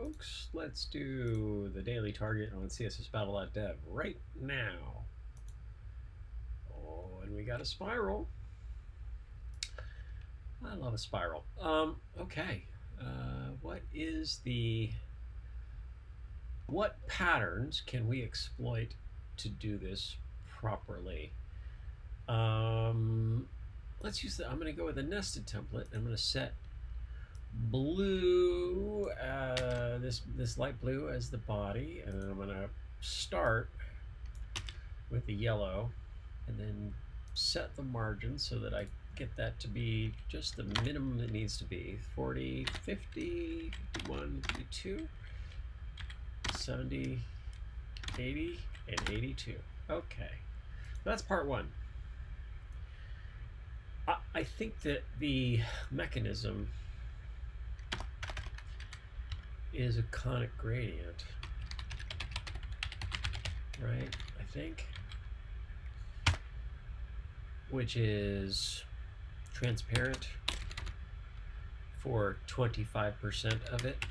folks. Let's do the daily target on CSSBattle.dev right now. Oh, and we got a spiral. I love a spiral. Okay. What patterns can we exploit to do this properly? Let's use I'm going to go with a nested template. I'm going to set blue, this light blue as the body, and then I'm going to start with the yellow and then set the margin so that I get that to be just the minimum it needs to be. 40, 50, 51, 52, 70, 80, and 82. Okay, that's part one. I think that the mechanism is a conic gradient, right? I think, which is transparent for 25% of it,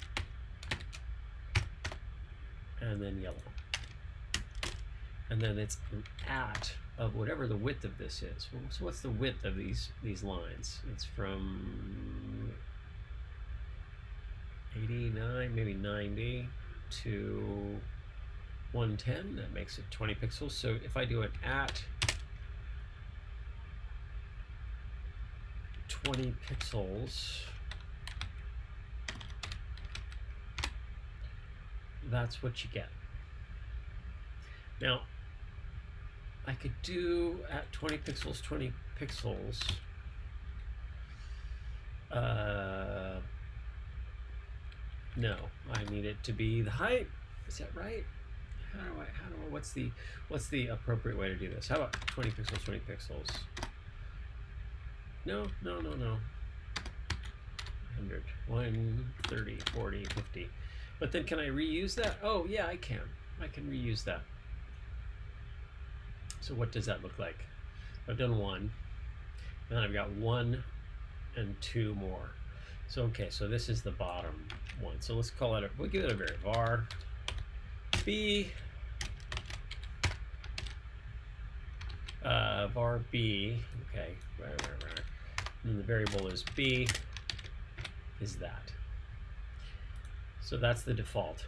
and then yellow. And then it's an at of whatever the width of this is. So what's the width of these lines? It's from 89, maybe 90 to 110. That makes it 20 pixels. So if I do an at 20 pixels, that's what you get. Now, I could do at 20 pixels, 20 pixels. No, I need it to be the height. Is that right? What's the appropriate way to do this? How about 20 pixels, 20 pixels? No. 100, 130, 40, 50. But then can I reuse that? Oh yeah, I can. I can reuse that. So what does that look like? I've done one, and then I've got 1 and 2 more. So okay, so this is the bottom one. So let's call it we'll give it a variable var b, var b. Okay, right. And then the variable is b is that. So that's the default.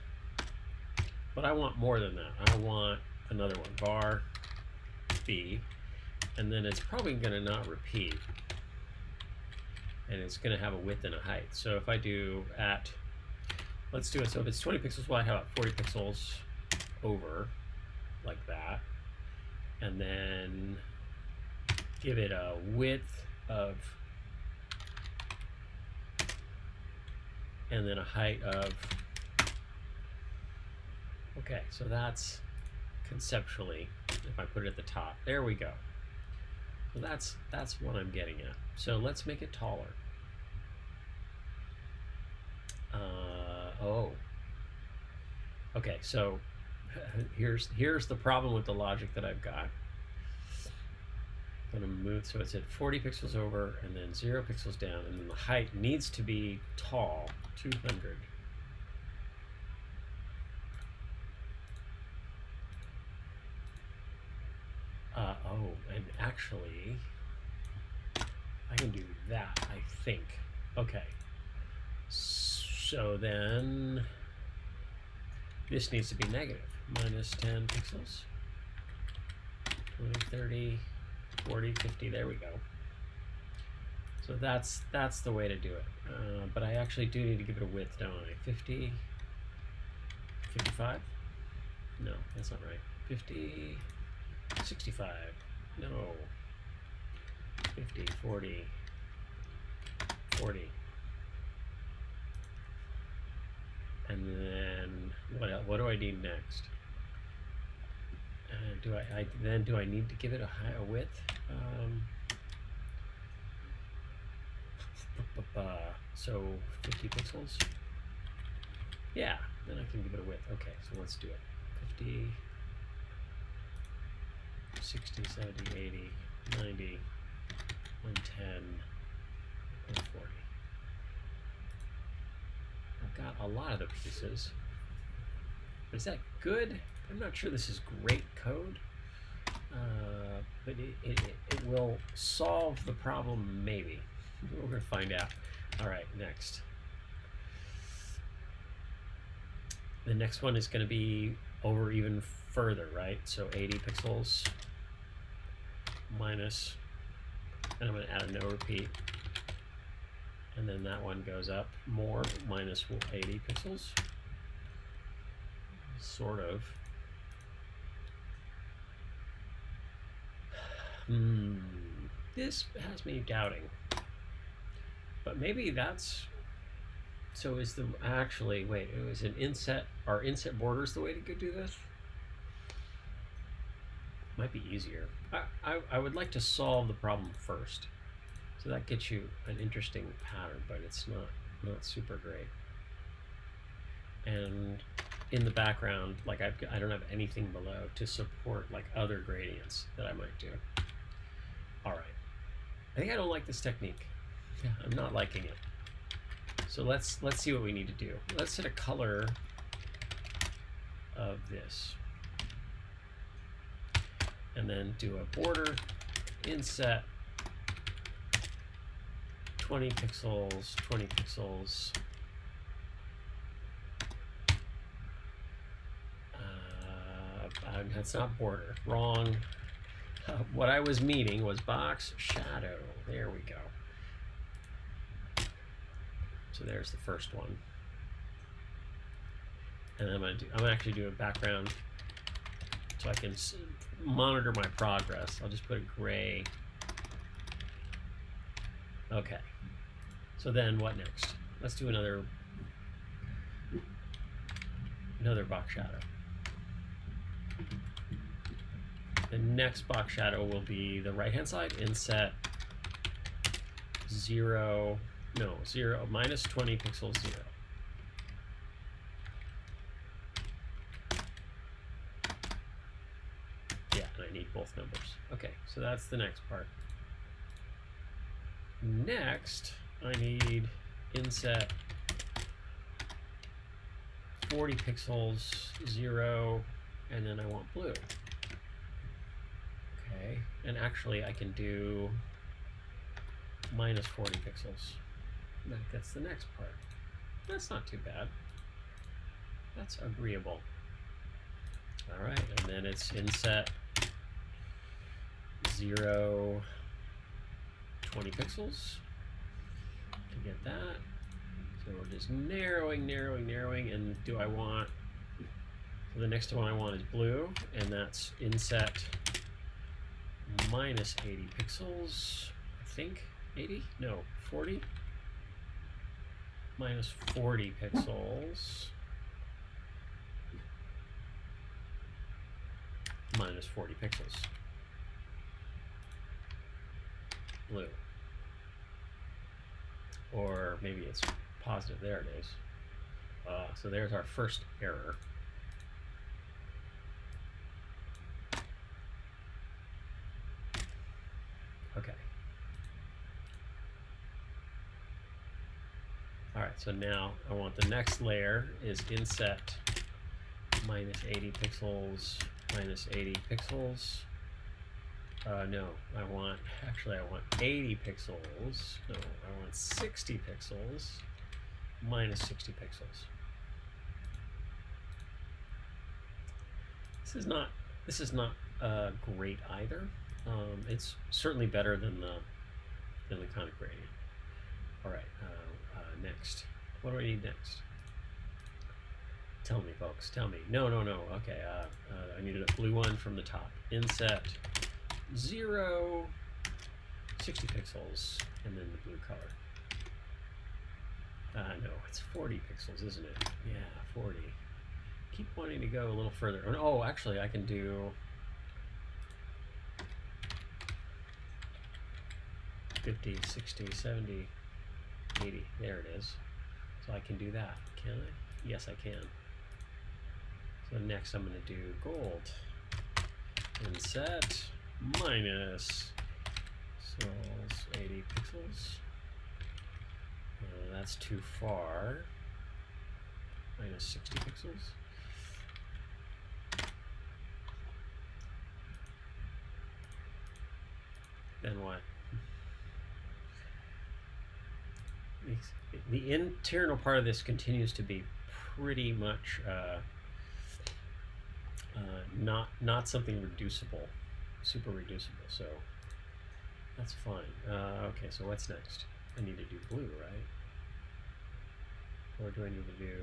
But I want more than that. I want another one, var b, and then it's probably going to not repeat, and it's going to have a width and a height. So if I do at, let's do it, so if it's 20 pixels, well, I have 40 pixels over, like that, and then give it a width of, and then a height of, okay, so that's conceptually, if I put it at the top, there we go. Well, that's what I'm getting at. So let's make it taller. Okay, so here's the problem with the logic that I've got. I'm gonna move, so it's at 40 pixels over and then 0 pixels down, and then the height needs to be tall, 200. And actually, I can do that, I think. Okay. So then, this needs to be negative. Minus 10 pixels. 20, 30, 40, 50, there we go. So that's the way to do it. But I actually do need to give it a width, don't I? 50, 55? No, that's not right. 50, 65, no, 50, 40, 40. And then what do I need next? Do I need to give it a width? So 50 pixels. Yeah, then I can give it a width. Okay, so let's do it. 50, 60, 70, 80, 90, 110, 140. got a lot of the pieces. Is that good? I'm not sure this is great code, but it will solve the problem, maybe. We're going to find out. All right, next. The next one is going to be over even further, right? So 80 pixels minus, and I'm going to add a no repeat. And then that one goes up more, minus 80 pixels. Sort of. This has me doubting. But maybe that's, so is the, actually, wait, it was an inset, are inset borders the way to do this? Might be easier. I would like to solve the problem first. So that gets you an interesting pattern, but it's not super great. And in the background, like I don't have anything below to support like other gradients that I might do. All right. I think I don't like this technique. Yeah, I'm not liking it. So let's see what we need to do. Let's set a color of this. And then do a border, inset, 20 pixels, 20 pixels. That's not border, wrong. What I was meaning was box shadow. There we go. So there's the first one. And I'm gonna actually do a background so I can monitor my progress. I'll just put a gray. Okay. So then what next? Let's do another box shadow. The next box shadow will be the right hand side, inset 0, minus 20 pixels 0. Yeah, and I need both numbers. Okay, so that's the next part. Next, I need inset 40 pixels 0, and then I want blue. Okay, and actually I can do minus 40 pixels. That's the next part. That's not too bad. That's agreeable. All right, and then it's inset 0, 20 pixels to get that. So we're just narrowing, and do I want, so the next one I want is blue, and that's inset minus 80 pixels, I think, 80? No, 40? Minus 40 pixels. Minus 40 pixels. Blue. Or maybe it's positive, there it is. So there's our first error. Okay. All right, so now I want the next layer is inset minus 80 pixels, minus 80 pixels. No, I want 80 pixels. No, I want 60 pixels, minus 60 pixels. This is not great either. It's certainly better than the conic gradient. All right, next. What do I need next? Tell me, folks. Tell me. No. Okay. I needed a blue one from the top. Inset 0, 60 pixels, and then the blue color. No, it's 40 pixels, isn't it? Yeah, 40. Keep wanting to go a little further. Oh, actually, I can do 50, 60, 70, 80. There it is. So I can do that, can I? Yes, I can. So next I'm going to do gold. Inset minus 80 pixels. That's too far. minus 60 pixels. Then what? The internal part of this continues to be pretty much not something reducible, super reducible. So that's fine. Okay, so what's next? I need to do blue, right? Or do I need to do?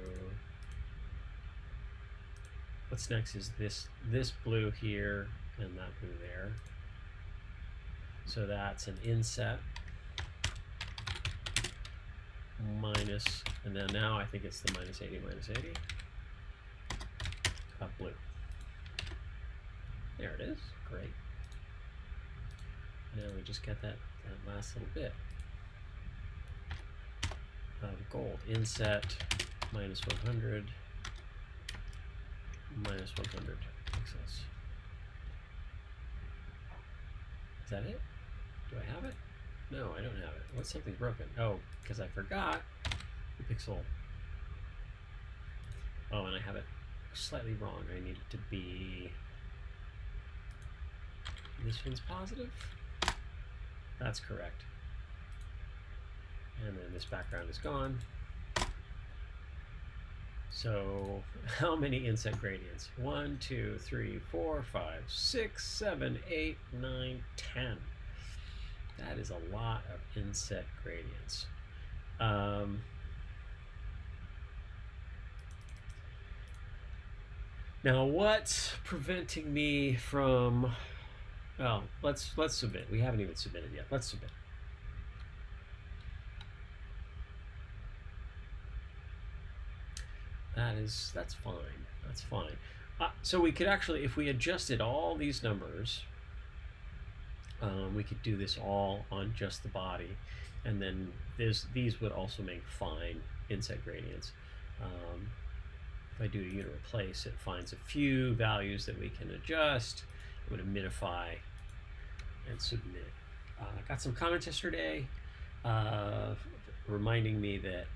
What's next is this blue here and that blue there. So that's an inset minus, and then now I think it's the minus 80 blue. There it is. Great. Now we just get that last little bit of gold. Inset minus 100 minus 100 pixels. Is that it? Do I have it? No, I don't have it. What? Something's broken. Oh, because I forgot the pixel. Oh, and I have it slightly wrong. I need it to be, this one's positive. That's correct. And then this background is gone. So how many inset gradients? 1, 2, 3, 4, 5, 6, 7, 8, 9, 10. That is a lot of inset gradients. Now what's preventing me from, well, let's submit. We haven't even submitted yet. Let's submit. That's fine. That's fine. So we could actually, if we adjusted all these numbers, we could do this all on just the body, and then these would also make fine inset gradients. If I do a unit replace, it finds a few values that we can adjust. I'm going to minify and submit. I got some comments yesterday reminding me that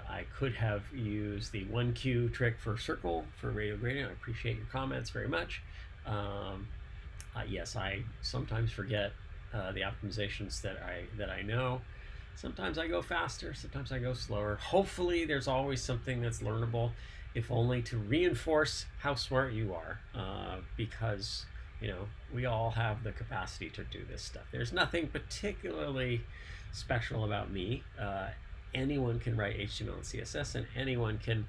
I could have used the 1Q trick for circle for radial gradient. I appreciate your comments very much. Yes, I sometimes forget the optimizations that I know. Sometimes I go faster, sometimes I go slower. Hopefully there's always something that's learnable, if only to reinforce how smart you are, because we all have the capacity to do this stuff. There's nothing particularly special about me. Anyone can write HTML and CSS, and anyone can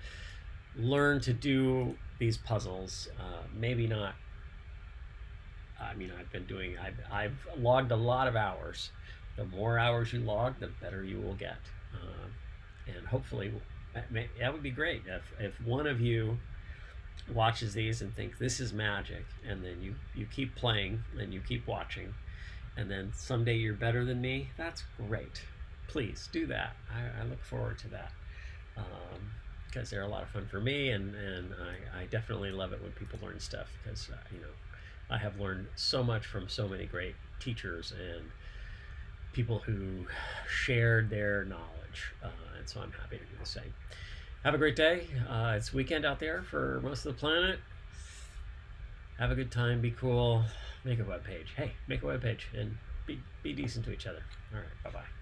learn to do these puzzles. Maybe not. I mean, I've logged a lot of hours. The more hours you log, the better you will get. And hopefully, that would be great if one of you watches these and think this is magic, and then you keep playing and you keep watching, and then someday you're better than me. That's great. Please do that. I look forward to that, because they're a lot of fun for me, and I definitely love it when people learn stuff, because I have learned so much from so many great teachers and people who shared their knowledge, and so I'm happy to do the same. Have a great day. It's weekend out there for most of the planet. Have a good time. Be cool. Make a web page. Hey, make a web page and be decent to each other. All right. Bye-bye.